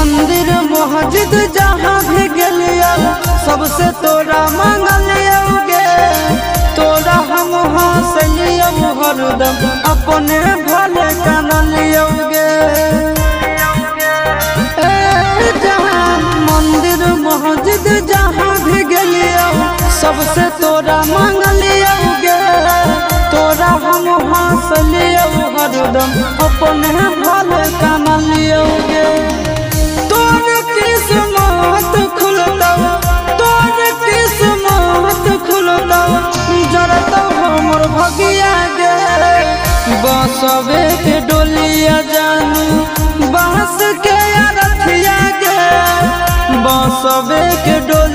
मंदिर मस्जिद जहाँ भी गेलियो सबसे तोरा मांगलियोगे। तोरा हम हंसलियो हरदम अपने भले कानलियोगे। मंदिर मस्जिद जहाँ भी गेलियो सबसे तोरा मांगलियोगे। तोरा हम हंसलियो हरदम अपने भले कानलियोगे। तोर किस्मत खुलता, तोर किस्मत खुलता, जरता हमर भगिया गे। बसवे के डोलिया जानू बांस के अरथिया गे। बसवे के डोलिया